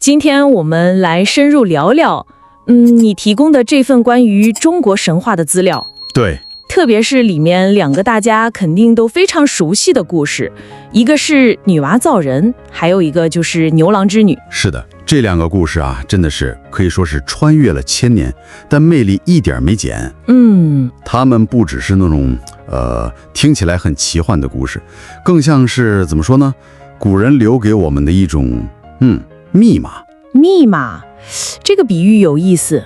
今天我们来深入聊聊，你提供的这份关于中国神话的资料。对，特别是里面两个大家肯定都非常熟悉的故事，一个是女娲造人，还有一个就是牛郎织女。是的，这两个故事啊，真的是可以说是穿越了千年，但魅力一点没减。他们不只是那种听起来很奇幻的故事，更像是怎么说呢？古人留给我们的一种密码。密码，这个比喻有意思。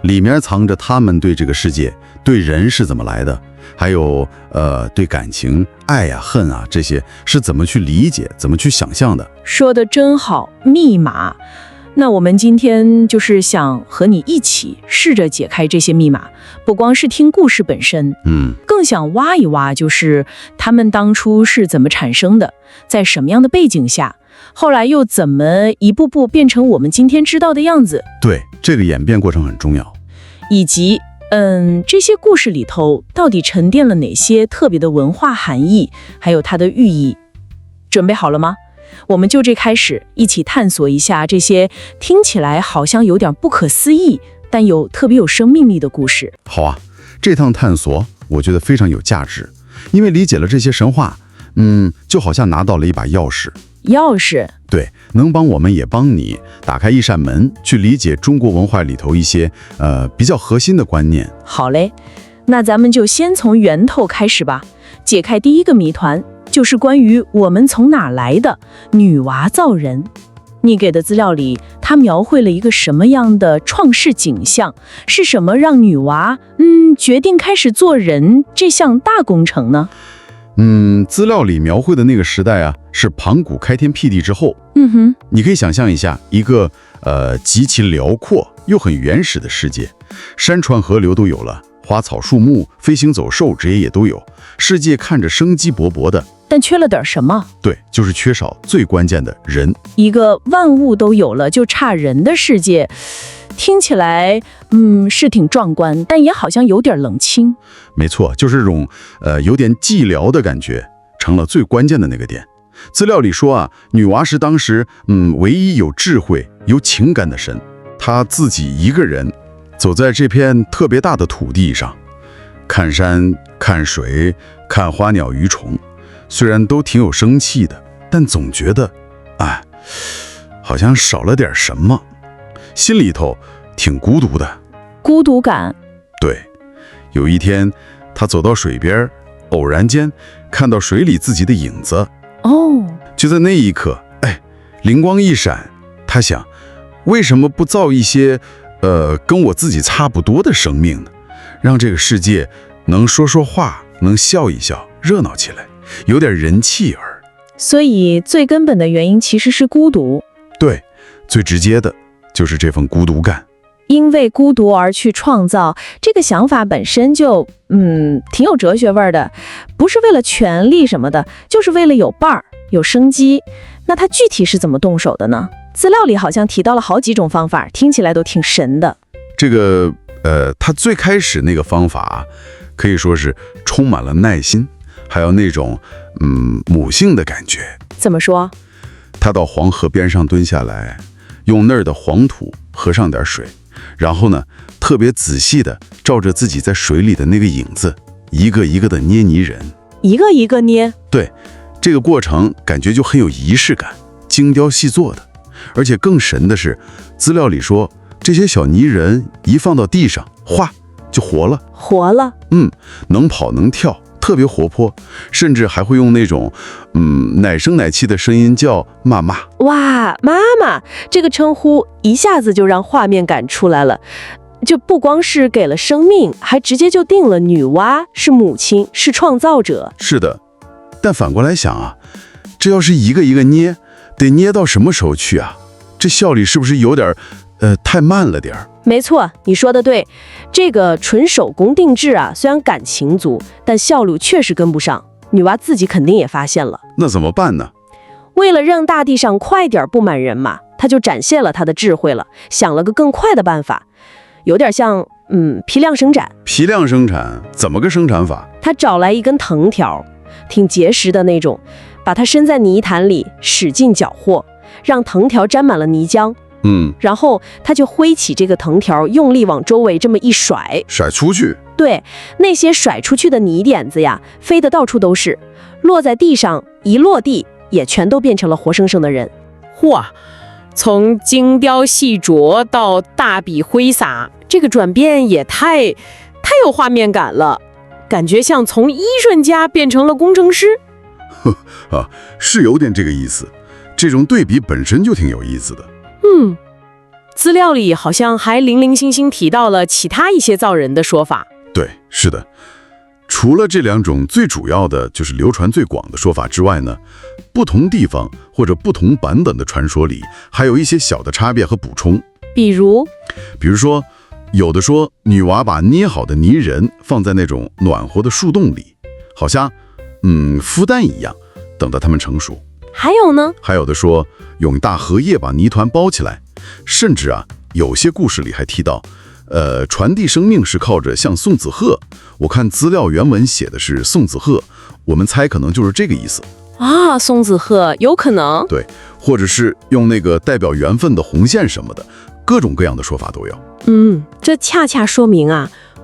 里面藏着他们对这个世界、对人是怎么来的，还有对感情、爱呀、恨啊这些是怎么去理解、怎么去想象的。说得真好，密码。那我们今天就是想和你一起试着解开这些密码，不光是听故事本身，更想挖一挖，就是他们当初是怎么产生的，在什么样的背景下，后来又怎么一步步变成我们今天知道的样子。对，这个演变过程很重要，以及这些故事里头到底沉淀了哪些特别的文化含义，还有它的寓意。准备好了吗？我们就这开始一起探索一下这些听起来好像有点不可思议，但又特别有生命力的故事。好啊，这趟探索我觉得非常有价值，因为理解了这些神话，就好像拿到了一把钥匙。钥匙？对，能帮我们也帮你打开一扇门，去理解中国文化里头一些比较核心的观念。好嘞，那咱们就先从源头开始吧，解开第一个谜团，就是关于我们从哪来的女娲造人。你给的资料里，它描绘了一个什么样的创世景象？是什么让女娲决定开始做人这项大工程呢？资料里描绘的那个时代啊，是盘古开天辟地之后。你可以想象一下，一个极其辽阔又很原始的世界，山川河流都有了，花草树木、飞行走兽这些也都有，世界看着生机勃勃的。但缺了点什么？对，就是缺少最关键的人。一个万物都有了就差人的世界，听起来是挺壮观，但也好像有点冷清。没错，就是这种有点寂寥的感觉，成了最关键的那个点。资料里说啊，女娲是当时唯一有智慧、有情感的神，她自己一个人走在这片特别大的土地上，看山、看水、看花鸟鱼虫。虽然都挺有生气的，但总觉得，好像少了点什么，心里头挺孤独的。孤独感。对，有一天，他走到水边，偶然间看到水里自己的影子。就在那一刻，灵光一闪，他想，为什么不造一些，跟我自己差不多的生命呢？让这个世界能说说话，能笑一笑，热闹起来。有点人气儿。所以最根本的原因其实是孤独。对，最直接的就是这份孤独感。因为孤独而去创造，这个想法本身就挺有哲学味儿的，不是为了权利什么的，就是为了有伴儿、有生机。那他具体是怎么动手的呢？资料里好像提到了好几种方法，听起来都挺神的。这个他最开始那个方法可以说是充满了耐心，还有那种母性的感觉。怎么说？他到黄河边上蹲下来，用那儿的黄土和上点水，然后呢，特别仔细的照着自己在水里的那个影子，一个一个的捏泥人。一个一个捏？对，这个过程感觉就很有仪式感，精雕细作的。而且更神的是，资料里说，这些小泥人一放到地上，哗，就活了。活了？能跑能跳，特别活泼，甚至还会用那种奶声奶气的声音叫妈妈。哇，妈妈这个称呼一下子就让画面感出来了，就不光是给了生命，还直接就定了女娲是母亲，是创造者。是的，但反过来想啊，这要是一个一个捏，得捏到什么时候去啊？这效率是不是有点太慢了点儿？没错，你说的对，这个纯手工定制啊，虽然感情足，但效率确实跟不上。女娲自己肯定也发现了。那怎么办呢？为了让大地上快点布满人嘛，她就展现了她的智慧了，想了个更快的办法，有点像批量生产。批量生产怎么个生产法？她找来一根藤条，挺结实的那种，把它伸在泥潭里，使劲搅和，让藤条沾满了泥浆。然后他就挥起这个藤条，用力往周围这么一甩，甩出去。对，那些甩出去的泥点子呀，飞得到处都是，落在地上，一落地也全都变成了活生生的人。哇，从精雕细琢到大笔挥洒，这个转变也太有画面感了，感觉像从医生家变成了工程师。是有点这个意思。这种对比本身就挺有意思的。资料里好像还零零星星提到了其他一些造人的说法。对，是的。除了这两种最主要的就是流传最广的说法之外呢，不同地方或者不同版本的传说里还有一些小的差别和补充。比如说，有的说女娲把捏好的泥人放在那种暖和的树洞里，好像孵蛋一样，等到它们成熟。还有呢？还有的说用大荷叶把泥团包起来，甚至有些故事里还提到传递生命是靠着像送子鹤，我看资料原文写的是送子鹤，我们猜可能就是这个意思啊。送子鹤有可能，对，或者是用那个代表缘分的红线什么的，各种各样的说法都有。这恰恰说明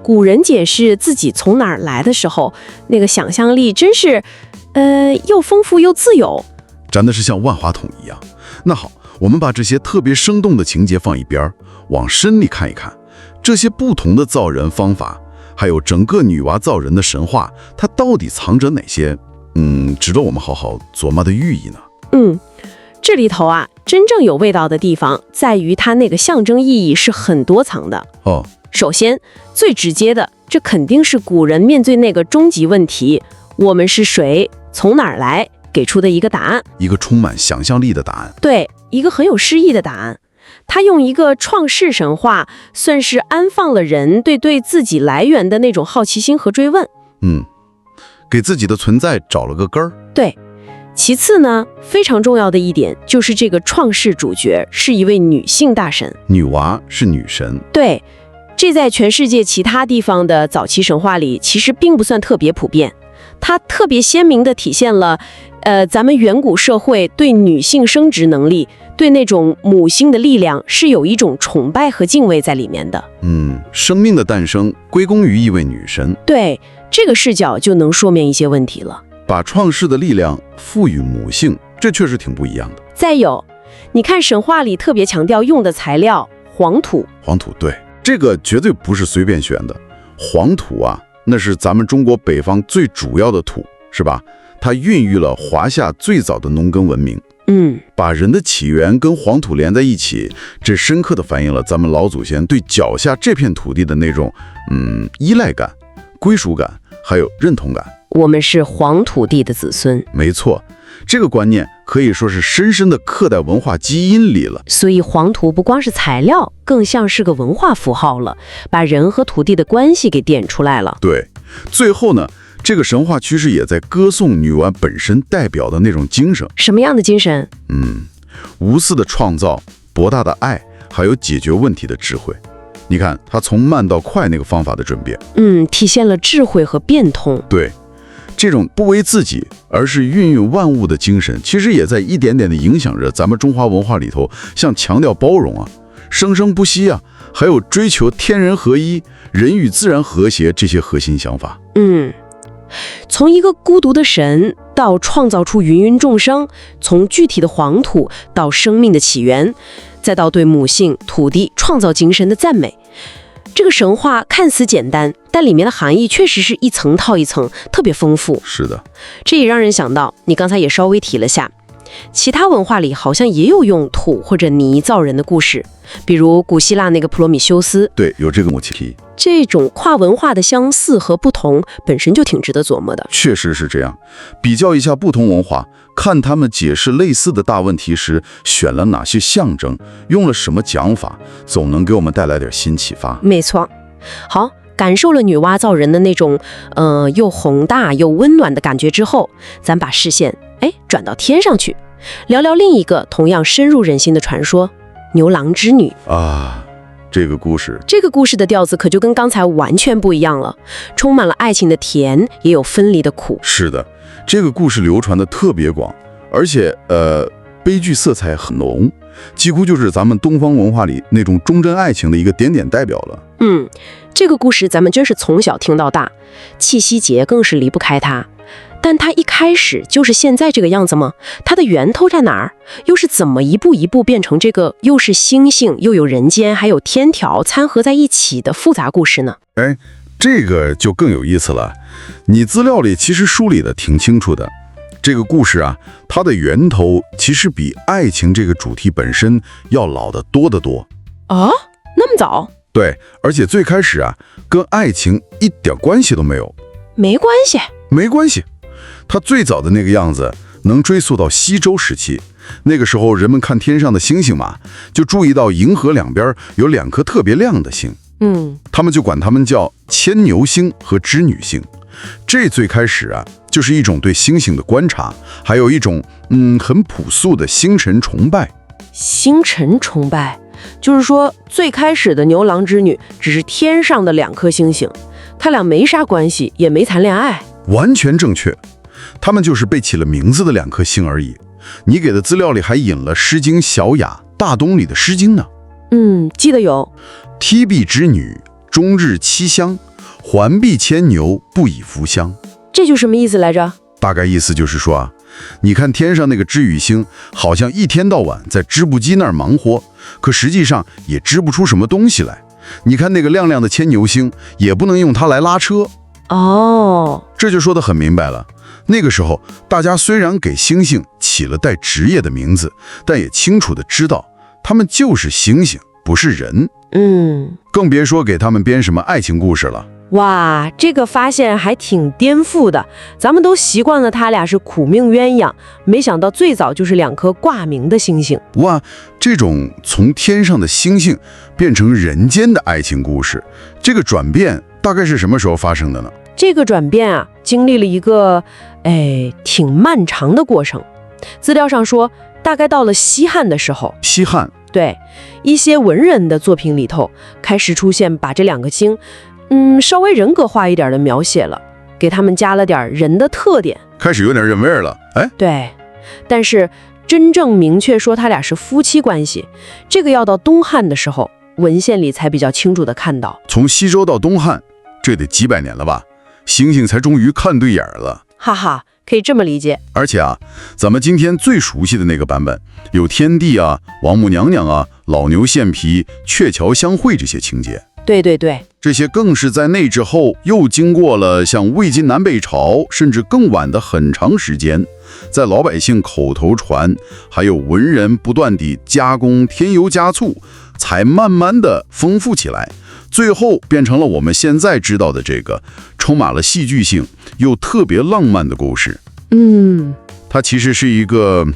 古人解释自己从哪儿来的时候，那个想象力真是又丰富又自由，真的是像万花筒一样。那好，我们把这些特别生动的情节放一边，往深里看一看，这些不同的造人方法，还有整个女娲造人的神话，它到底藏着哪些值得我们好好琢磨的寓意呢？这里头真正有味道的地方在于它那个象征意义是很多层的。首先最直接的，这肯定是古人面对那个终极问题，我们是谁，从哪儿来，给出的一个答案，一个充满想象力的答案。对，一个很有诗意的答案。他用一个创世神话，算是安放了人对自己来源的那种好奇心和追问。给自己的存在找了个根儿。对。其次呢，非常重要的一点就是这个创世主角是一位女性大神，女娲是女神。对，这在全世界其他地方的早期神话里其实并不算特别普遍。它特别鲜明地体现了咱们远古社会对女性生殖能力，对那种母性的力量是有一种崇拜和敬畏在里面的。生命的诞生归功于一位女神。对，这个视角就能说明一些问题了。把创世的力量赋予母性，这确实挺不一样的。再有，你看神话里特别强调用的材料黄土。对，这个绝对不是随便选的。黄土那是咱们中国北方最主要的土，是吧？它孕育了华夏最早的农耕文明。把人的起源跟黄土连在一起，这深刻地反映了咱们老祖先对脚下这片土地的那种依赖感、归属感，还有认同感。我们是黄土地的子孙。没错，这个观念可以说是深深地刻在文化基因里了。所以黄土不光是材料，更像是个文化符号了，把人和土地的关系给点出来了。对，最后呢，这个神话趋势也在歌颂女娲本身代表的那种精神。什么样的精神？无私的创造，博大的爱，还有解决问题的智慧。你看，她从慢到快那个方法的转变，体现了智慧和变通。对。这种不为自己，而是孕育万物的精神，其实也在一点点的影响着咱们中华文化里头，像强调包容生生不息还有追求天人合一、人与自然和谐这些核心想法。从一个孤独的神到创造出芸芸众生，从具体的黄土到生命的起源，再到对母性、土地、创造精神的赞美。这个神话看似简单，但里面的含义确实是一层套一层，特别丰富。是的，这也让人想到，你刚才也稍微提了下，其他文化里好像也有用土或者泥造人的故事，比如古希腊那个普罗米修斯。对，有这个母题。这种跨文化的相似和不同，本身就挺值得琢磨的。确实是这样，比较一下不同文化，看他们解释类似的大问题时，选了哪些象征，用了什么讲法，总能给我们带来点新启发。没错。好，感受了女娲造人的那种又宏大又温暖的感觉之后，咱把视线转到天上去，聊聊另一个同样深入人心的传说——牛郎织女这个故事的调子可就跟刚才完全不一样了，充满了爱情的甜，也有分离的苦。是的，这个故事流传的特别广，而且悲剧色彩很浓，几乎就是咱们东方文化里那种忠贞爱情的一个典典代表了。这个故事咱们真是从小听到大，七夕节更是离不开它。但它一开始就是现在这个样子吗？它的源头在哪儿？又是怎么一步一步变成这个又是星星又有人间还有天条掺合在一起的复杂故事呢？这个就更有意思了。你资料里其实梳理的挺清楚的。这个故事啊，它的源头其实比爱情这个主题本身要老得多得多。啊，那么早？对，而且最开始啊，跟爱情一点关系都没有。没关系？没关系。它最早的那个样子能追溯到西周时期。那个时候人们看天上的星星嘛，就注意到银河两边有2颗特别亮的星。他们就管它们叫牵牛星和织女星。这最开始啊，就是一种对星星的观察，还有一种很朴素的星辰崇拜。星辰崇拜，就是说最开始的牛郎织女只是天上的2颗星星，他俩没啥关系，也没谈恋爱。完全正确，他们就是被起了名字的2颗星而已。你给的资料里还引了《诗经·小雅·大东》里的《诗经》呢。记得有。梯壁织女，终日栖香，环壁牵牛，不以服香。这就什么意思来着？大概意思就是说啊，你看天上那个织羽星，好像一天到晚在织布机那儿忙活，可实际上也织不出什么东西来。你看那个亮亮的牵牛星，也不能用它来拉车。这就说得很明白了。那个时候，大家虽然给星星起了带职业的名字，但也清楚地知道，他们就是星星，不是人。更别说给他们编什么爱情故事了。哇，这个发现还挺颠覆的。咱们都习惯了他俩是苦命鸳鸯，没想到最早就是2颗挂名的星星。哇，这种从天上的星星变成人间的爱情故事，这个转变大概是什么时候发生的呢？这个转变啊，经历了一个挺漫长的过程。资料上说，大概到了西汉的时候。西汉？对，一些文人的作品里头开始出现把这2个星稍微人格化一点的描写了，给他们加了点人的特点，开始有点人味儿了。对，但是真正明确说他俩是夫妻关系，这个要到东汉的时候，文献里才比较清楚的看到。从西周到东汉，这得几百年了吧？星星才终于看对眼了。哈哈，可以这么理解。而且啊，咱们今天最熟悉的那个版本，有天帝啊、王母娘娘啊、老牛献皮、鹊桥相会这些情节。对对对，这些更是在那之后又经过了像魏晋南北朝甚至更晚的很长时间，在老百姓口头传，还有文人不断地加工添油加醋，才慢慢的丰富起来，最后变成了我们现在知道的这个充满了戏剧性又特别浪漫的故事。它其实是一个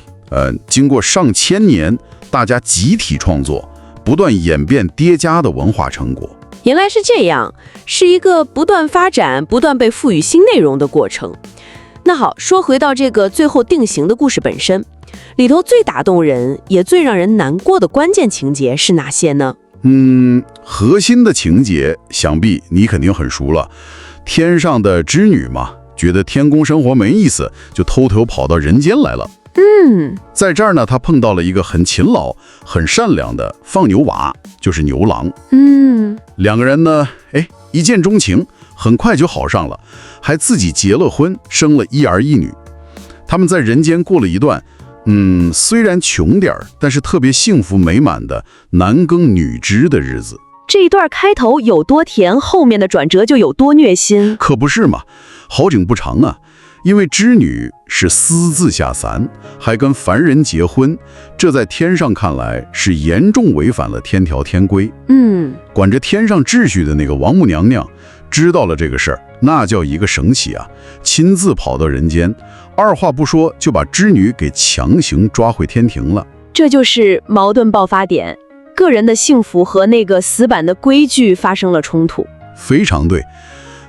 经过上千年大家集体创作，不断演变叠加的文化成果。原来是这样，是一个不断发展、不断被赋予新内容的过程。那好，说回到这个最后定型的故事本身，里头最打动人也最让人难过的关键情节是哪些呢？核心的情节想必你肯定很熟了。天上的织女嘛，觉得天宫生活没意思，就偷偷跑到人间来了。在这儿呢，他碰到了一个很勤劳、很善良的放牛娃，就是牛郎。2个人呢，一见钟情，很快就好上了，还自己结了婚，生了1儿1女。他们在人间过了一段，虽然穷点儿，但是特别幸福美满的男耕女织的日子。这一段开头有多甜，后面的转折就有多虐心。可不是嘛，好景不长啊。因为织女是私自下凡，还跟凡人结婚，这在天上看来是严重违反了天条天规。管着天上秩序的那个王母娘娘知道了这个事儿，那叫一个神奇啊！亲自跑到人间，二话不说就把织女给强行抓回天庭了。这就是矛盾爆发点，个人的幸福和那个死板的规矩发生了冲突。非常对。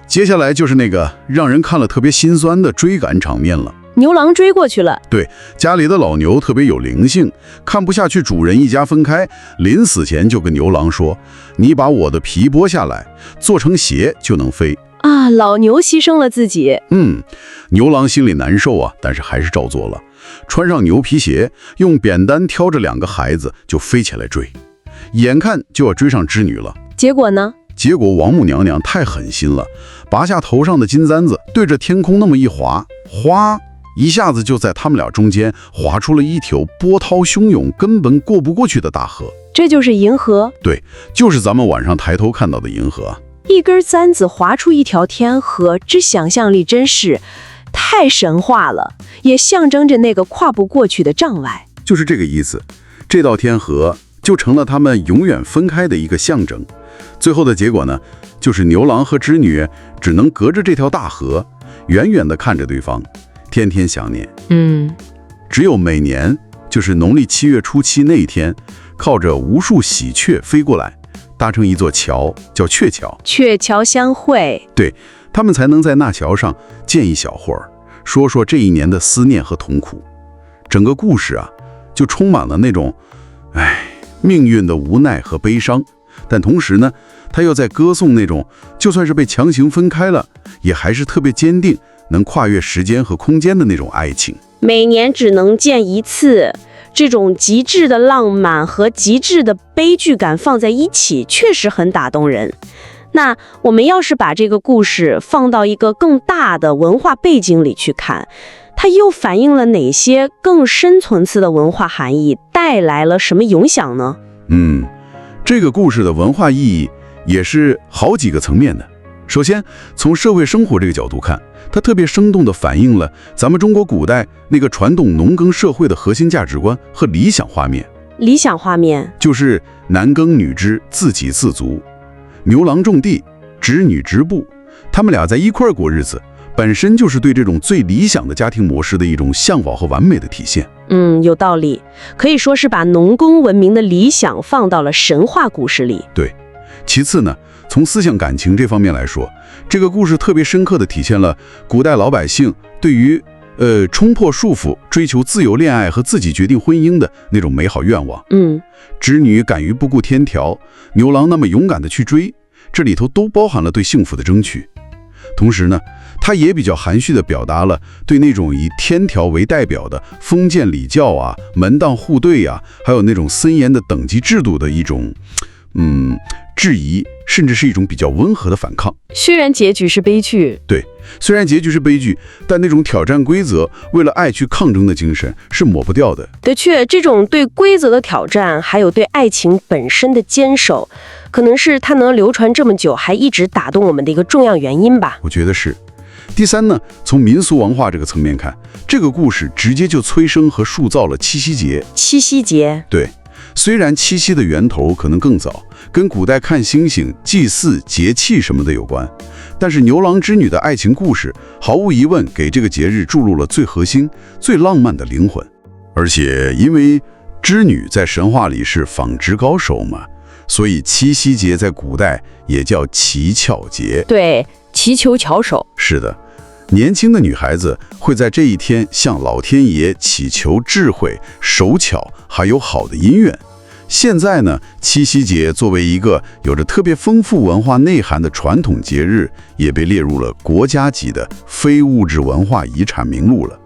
接下来就是那个让人看了特别心酸的追赶场面了。牛郎追过去了。对，家里的老牛特别有灵性，看不下去主人一家分开，临死前就跟牛郎说：“你把我的皮剥下来，做成鞋就能飞。”啊，老牛牺牲了自己。牛郎心里难受啊，但是还是照做了。穿上牛皮鞋，用扁担挑着2个孩子就飞起来追，眼看就要追上织女了。结果呢？结果王母娘娘太狠心了，拔下头上的金簪子，对着天空那么一划，哗，一下子就在他们俩中间划出了一条波涛汹涌、根本过不过去的大河。这就是银河？对，就是咱们晚上抬头看到的银河。一根簪子划出一条天河，这想象力真是太神话了，也象征着那个跨不过去的障碍。就是这个意思，这道天河就成了他们永远分开的一个象征。最后的结果呢，就是牛郎和织女只能隔着这条大河，远远地看着对方，天天想念。只有每年就是农历7月初7那一天，靠着无数喜鹊飞过来，搭成一座桥，叫鹊桥。鹊桥相会，对，他们才能在那桥上见一小会儿，说说这一年的思念和痛苦。整个故事啊，就充满了那种命运的无奈和悲伤，但同时呢，他又在歌颂那种就算是被强行分开了，也还是特别坚定，能跨越时间和空间的那种爱情。每年只能见一次，这种极致的浪漫和极致的悲剧感放在一起，确实很打动人。那我们要是把这个故事放到一个更大的文化背景里去看，它又反映了哪些更深层次的文化含义，带来了什么影响呢？这个故事的文化意义也是好几个层面的。首先，从社会生活这个角度看，它特别生动地反映了咱们中国古代那个传统农耕社会的核心价值观和理想画面。理想画面就是男耕女织，自给自足，牛郎种地，织女织布，他们俩在一块过日子，本身就是对这种最理想的家庭模式的一种向往和完美的体现。有道理，可以说是把农耕文明的理想放到了神话故事里。对，其次呢，从思想感情这方面来说，这个故事特别深刻地体现了古代老百姓对于冲破束缚、追求自由恋爱和自己决定婚姻的那种美好愿望。织女敢于不顾天条，牛郎那么勇敢地去追，这里头都包含了对幸福的争取。同时呢，他也比较含蓄地表达了对那种以天条为代表的封建礼教啊、门当户对啊，还有那种森严的等级制度的一种质疑，甚至是一种比较温和的反抗。虽然结局是悲剧，对，虽然结局是悲剧，但那种挑战规则、为了爱去抗争的精神是抹不掉的。的确，这种对规则的挑战，还有对爱情本身的坚守，可能是它能流传这么久，还一直打动我们的一个重要原因吧。我觉得是。第三呢，从民俗文化这个层面看，这个故事直接就催生和塑造了七夕节。七夕节，对，虽然七夕的源头可能更早，跟古代看星星、祭祀、节气什么的有关，但是牛郎织女的爱情故事毫无疑问给这个节日注入了最核心、最浪漫的灵魂。而且因为织女在神话里是纺织高手嘛，所以七夕节在古代也叫乞巧节。对，祈求巧手。是的，年轻的女孩子会在这一天向老天爷祈求智慧、手巧，还有好的姻缘。现在呢，七夕节作为一个有着特别丰富文化内涵的传统节日，也被列入了国家级的非物质文化遗产名录了。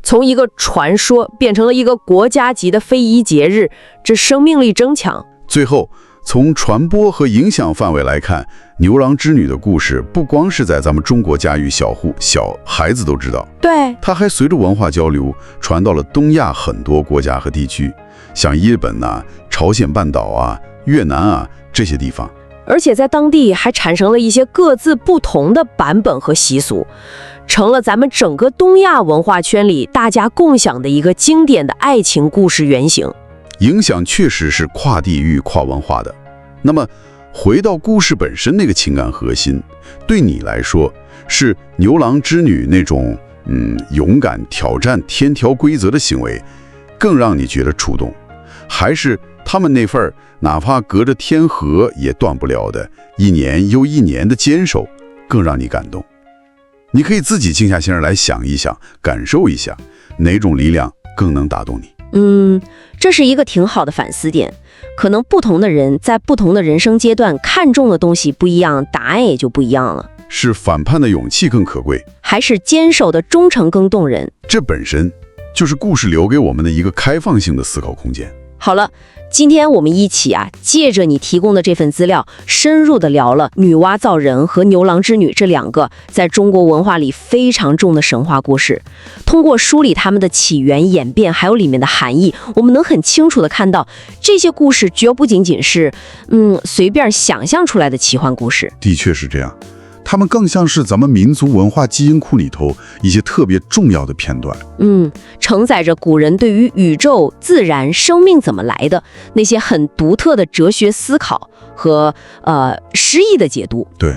从一个传说变成了一个国家级的非遗节日，这生命力争强。最后，从传播和影响范围来看，牛郎织女的故事不光是在咱们中国家喻小户，小孩子都知道，对，它还随着文化交流传到了东亚很多国家和地区，像日本啊、朝鲜半岛啊、越南啊这些地方，而且在当地还产生了一些各自不同的版本和习俗，成了咱们整个东亚文化圈里大家共享的一个经典的爱情故事原型。影响确实是跨地域、跨文化的。那么回到故事本身那个情感核心，对你来说是牛郎织女那种勇敢挑战天条规则的行为更让你觉得触动，还是他们那份哪怕隔着天河也断不了的一年又一年的坚守更让你感动？你可以自己静下心来想一想，感受一下哪种力量更能打动你。这是一个挺好的反思点。可能不同的人在不同的人生阶段看重的东西不一样，答案也就不一样了。是反叛的勇气更可贵，还是坚守的忠诚更动人？这本身就是故事留给我们的一个开放性的思考空间。好了，今天我们一起借着你提供的这份资料，深入的聊了女娲造人和牛郎织女这两个在中国文化里非常重的神话故事。通过梳理它们的起源、演变，还有里面的含义，我们能很清楚的看到，这些故事绝不仅仅是随便想象出来的奇幻故事。的确是这样，它们更像是咱们民族文化基因库里头一些特别重要的片段。承载着古人对于宇宙、自然、生命怎么来的那些很独特的哲学思考和诗意的解读。对，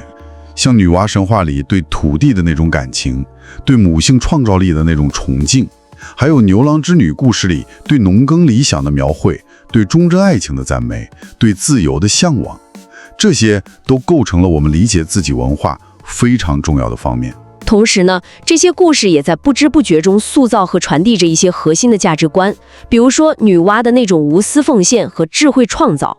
像女娲神话里对土地的那种感情，对母性创造力的那种崇敬，还有牛郎织女故事里对农耕理想的描绘，对忠贞爱情的赞美，对自由的向往，这些都构成了我们理解自己文化非常重要的方面。同时呢，这些故事也在不知不觉中塑造和传递着一些核心的价值观，比如说女娲的那种无私奉献和智慧创造，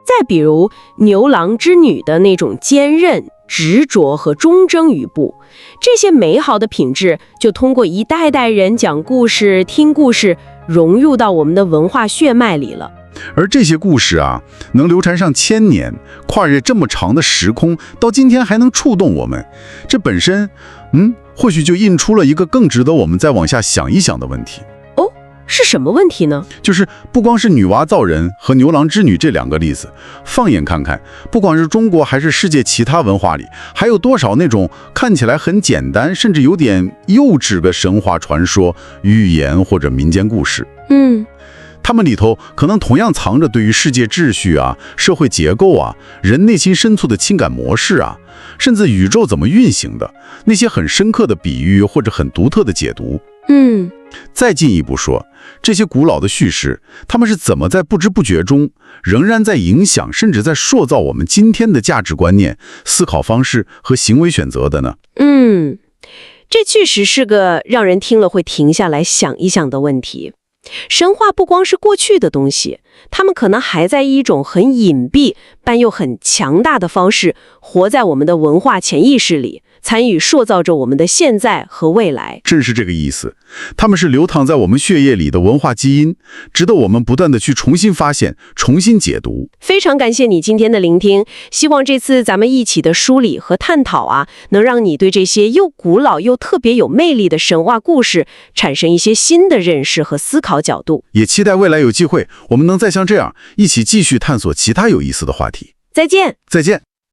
再比如牛郎织女的那种坚韧、执着和忠贞于步，这些美好的品质就通过一代代人讲故事、听故事，融入到我们的文化血脉里了。而这些故事能流传上1000年，跨越这么长的时空，到今天还能触动我们，这本身，或许就印出了一个更值得我们再往下想一想的问题。是什么问题呢？就是不光是女娲造人和牛郎织女这两个例子，放眼看看，不管是中国还是世界其他文化里，还有多少那种看起来很简单，甚至有点幼稚的神话传说、寓言或者民间故事。他们里头可能同样藏着对于世界秩序社会结构人内心深处的情感模式甚至宇宙怎么运行的那些很深刻的比喻或者很独特的解读。再进一步说，这些古老的叙事，他们是怎么在不知不觉中仍然在影响甚至在塑造我们今天的价值观念、思考方式和行为选择的呢？这确实是个让人听了会停下来想一想的问题。神话不光是过去的东西，它们可能还在一种很隐蔽但又很强大的方式活在我们的文化潜意识里，参与塑造着我们的现在和未来。正是这个意思，它们是流淌在我们血液里的文化基因，值得我们不断的去重新发现、重新解读。非常感谢你今天的聆听，希望这次咱们一起的梳理和探讨能让你对这些又古老又特别有魅力的神话故事产生一些新的认识和思考角度。也期待未来有机会，我们能再像这样一起继续探索其他有意思的话题。再见。再见。